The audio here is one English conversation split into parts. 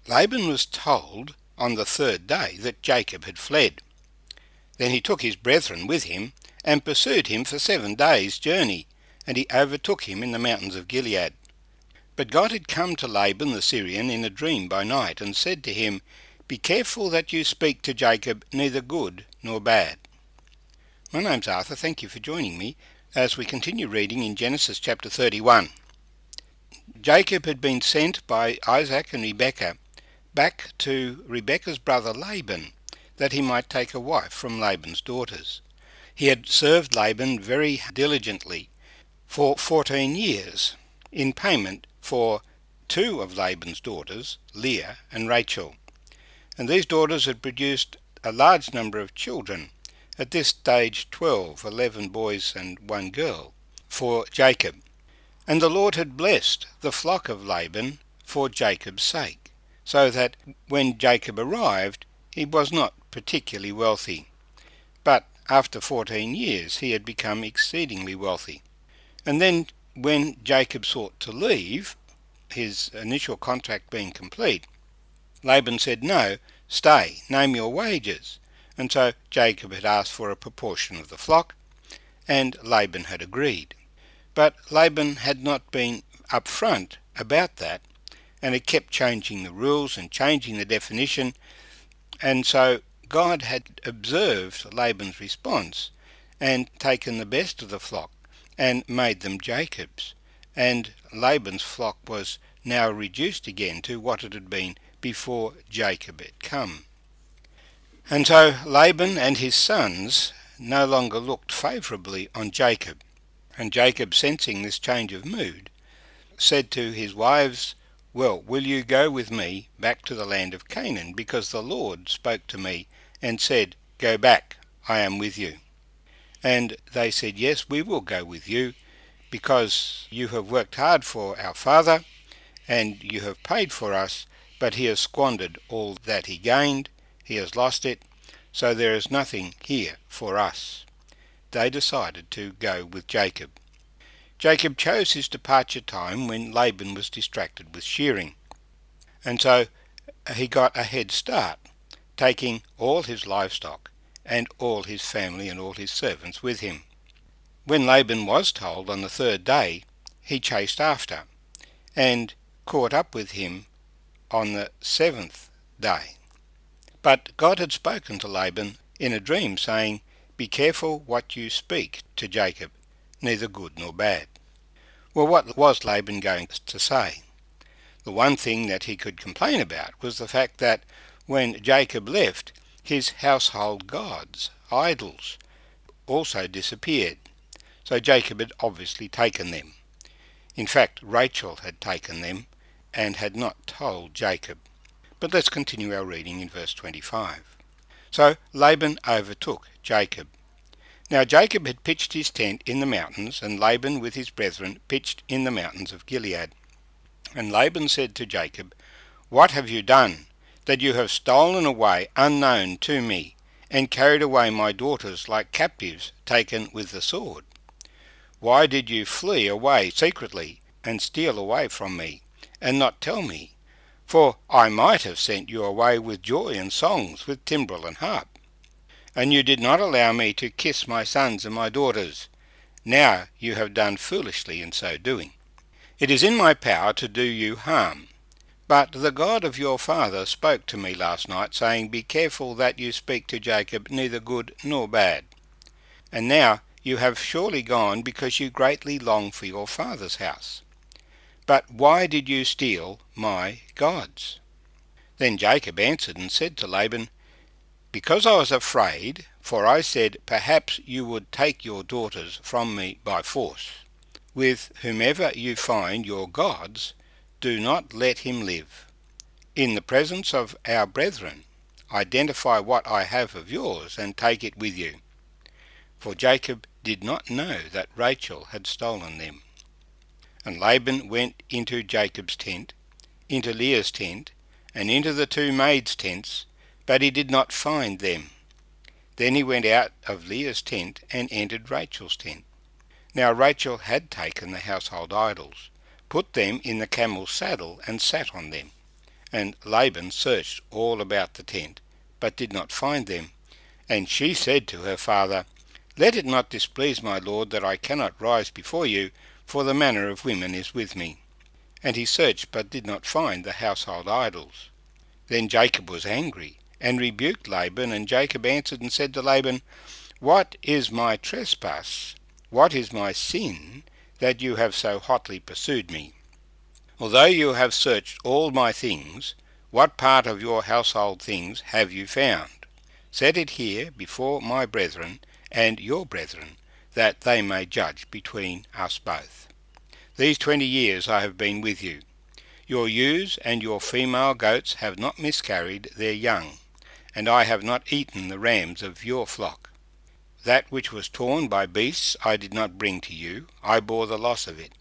Laban was told on the third day that Jacob had fled. Then he took his brethren with him, and pursued him for 7 days' journey, and he overtook him in the mountains of Gilead. But God had come to Laban the Syrian in a dream by night, and said to him, "Be careful that you speak to Jacob neither good nor bad." My name's Arthur, thank you for joining me as we continue reading in Genesis chapter 31. Jacob had been sent by Isaac and Rebekah back to Rebekah's brother Laban, that he might take a wife from Laban's daughters. He had served Laban very diligently for 14 years in payment for 2 of Laban's daughters, Leah and Rachel. And these daughters had produced a large number of children, at this stage 12, 11 boys and 1 girl, for Jacob. And the Lord had blessed the flock of Laban for Jacob's sake, so that when Jacob arrived he was not particularly wealthy. But after 14 years he had become exceedingly wealthy. And then when Jacob sought to leave, his initial contract being complete, Laban said, "No, stay, name your wages." And so Jacob had asked for a proportion of the flock, and Laban had agreed. But Laban had not been upfront about that, and had kept changing the rules and changing the definition, and so God had observed Laban's response and taken the best of the flock and made them Jacob's, and Laban's flock was now reduced again to what it had been before Jacob had come. And so Laban and his sons no longer looked favourably on Jacob, and Jacob, sensing this change of mood, said to his wives, "Well, will you go with me back to the land of Canaan, because the Lord spoke to me and said, 'Go back, I am with you.'" And they said, "Yes, we will go with you, because you have worked hard for our father, and you have paid for us, but he has squandered all that he gained, he has lost it, so there is nothing here for us." They decided to go with Jacob. Jacob chose his departure time when Laban was distracted with shearing, and so he got a head start, taking all his livestock and all his family and all his servants with him. When Laban was told on the third day, he chased after, and caught up with him on the 7th day. But God had spoken to Laban in a dream, saying, "Be careful what you speak to Jacob, neither good nor bad." Well, what was Laban going to say? The one thing that he could complain about was the fact that when Jacob left, his household gods, idols, also disappeared. So Jacob had obviously taken them. In fact, Rachel had taken them and had not told Jacob. But let's continue our reading in verse 25. So Laban overtook Jacob. Now Jacob had pitched his tent in the mountains, and Laban with his brethren pitched in the mountains of Gilead. And Laban said to Jacob, "What have you done, that you have stolen away unknown to me, and carried away my daughters like captives taken with the sword? Why did you flee away secretly, and steal away from me, and not tell me? For I might have sent you away with joy and songs, with timbrel and harp. And you did not allow me to kiss my sons and my daughters. Now you have done foolishly in so doing. It is in my power to do you harm. But the God of your father spoke to me last night, saying, 'Be careful that you speak to Jacob neither good nor bad.' And now you have surely gone because you greatly long for your father's house. But why did you steal my gods?" Then Jacob answered and said to Laban, "Because I was afraid, for I said, perhaps you would take your daughters from me by force. With whomever you find your gods, do not let him live. In the presence of our brethren, identify what I have of yours and take it with you." For Jacob did not know that Rachel had stolen them. And Laban went into Jacob's tent, into Leah's tent, and into the 2 maids' tents, but he did not find them. Then he went out of Leah's tent and entered Rachel's tent. Now Rachel had taken the household idols, put them in the camel's saddle, and sat on them. And Laban searched all about the tent, but did not find them. And she said to her father, Let it not displease my lord that I cannot rise before you, for the manner of women is with me. And he searched, but did not find the household idols. Then Jacob was angry, and rebuked Laban, and Jacob answered and said to Laban, What is my trespass? What is my sin, that you have so hotly pursued me? Although you have searched all my things, what part of your household things have you found? Set it here before my brethren and your brethren, that they may judge between us both. These 20 years I have been with you. Your ewes and your female goats have not miscarried their young, and I have not eaten the rams of your flock. That which was torn by beasts I did not bring to you, I bore the loss of it.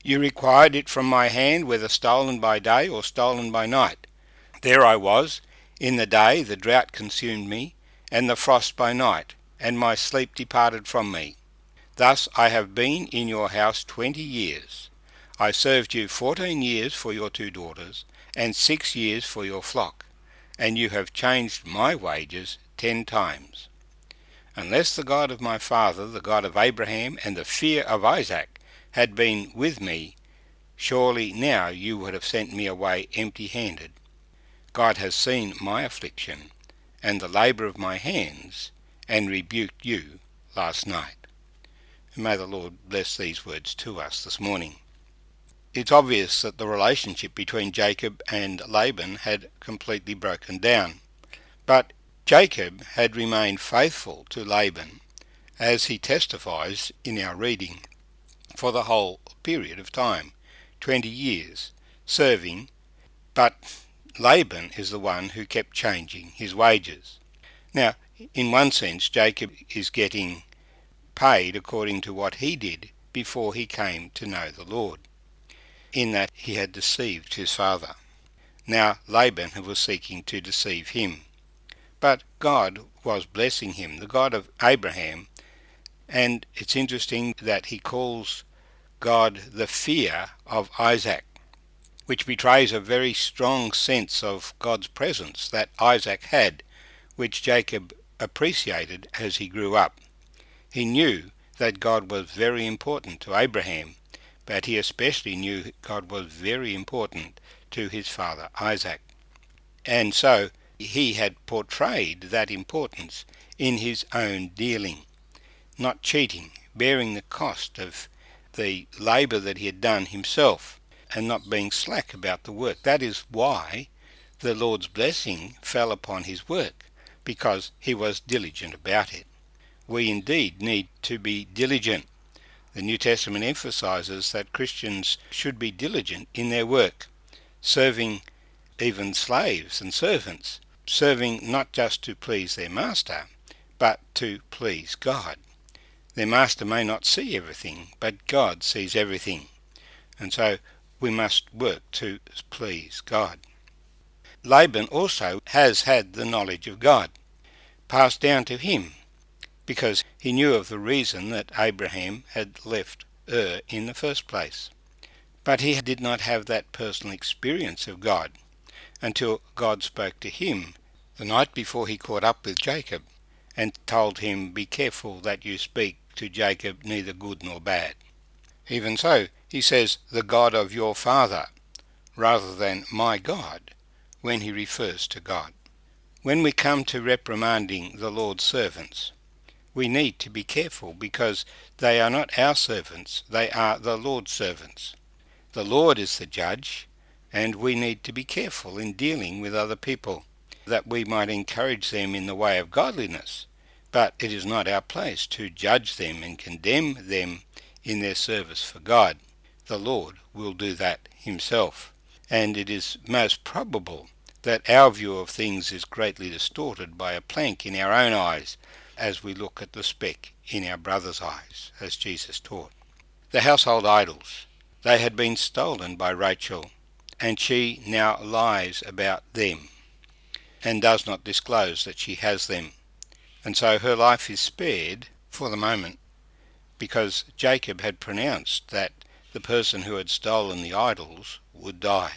You required it from my hand, whether stolen by day or stolen by night. There I was. In the day the drought consumed me, and the frost by night, and my sleep departed from me. Thus I have been in your house 20 years. I served you 14 years for your 2 daughters, and 6 years for your flock, and you have changed my wages 10 times. Unless the God of my father, the God of Abraham, and the fear of Isaac, had been with me, surely now you would have sent me away empty-handed. God has seen my affliction, and the labour of my hands, and rebuked you last night. And may the Lord bless these words to us this morning. It's obvious that the relationship between Jacob and Laban had completely broken down. But Jacob had remained faithful to Laban, as he testifies in our reading, for the whole period of time, 20 years, serving, but Laban is the one who kept changing his wages. Now, in one sense, Jacob is getting paid according to what he did before he came to know the Lord, in that he had deceived his father. Now Laban was seeking to deceive him. But God was blessing him, the God of Abraham, and it's interesting that he calls God the fear of Isaac, which betrays a very strong sense of God's presence that Isaac had, which Jacob appreciated as he grew up. He knew that God was very important to Abraham, but he especially knew God was very important to his father Isaac. And so he had portrayed that importance in his own dealing, not cheating, bearing the cost of the labour that he had done himself, and not being slack about the work. That is why the Lord's blessing fell upon his work, because he was diligent about it. We indeed need to be diligent. The New Testament emphasises that Christians should be diligent in their work, serving even slaves and servants, serving not just to please their master, but to please God. Their master may not see everything, but God sees everything, and so we must work to please God. Laban also has had the knowledge of God passed down to him, because he knew of the reason that Abraham had left in the first place. But he did not have that personal experience of God until God spoke to him the night before he caught up with Jacob and told him, Be careful that you speak to Jacob neither good nor bad. Even so, he says, the God of your father, rather than my God, when he refers to God. When we come to reprimanding the Lord's servants, we need to be careful, because they are not our servants, they are the Lord's servants. The Lord is the judge, and we need to be careful in dealing with other people, that we might encourage them in the way of godliness. But it is not our place to judge them and condemn them in their service for God. The Lord will do that himself, and it is most probable that our view of things is greatly distorted by a plank in our own eyes, as we look at the speck in our brother's eyes, as Jesus taught. The household idols, they had been stolen by Rachel, and she now lies about them, and does not disclose that she has them. And so her life is spared for the moment, because Jacob had pronounced that the person who had stolen the idols would die.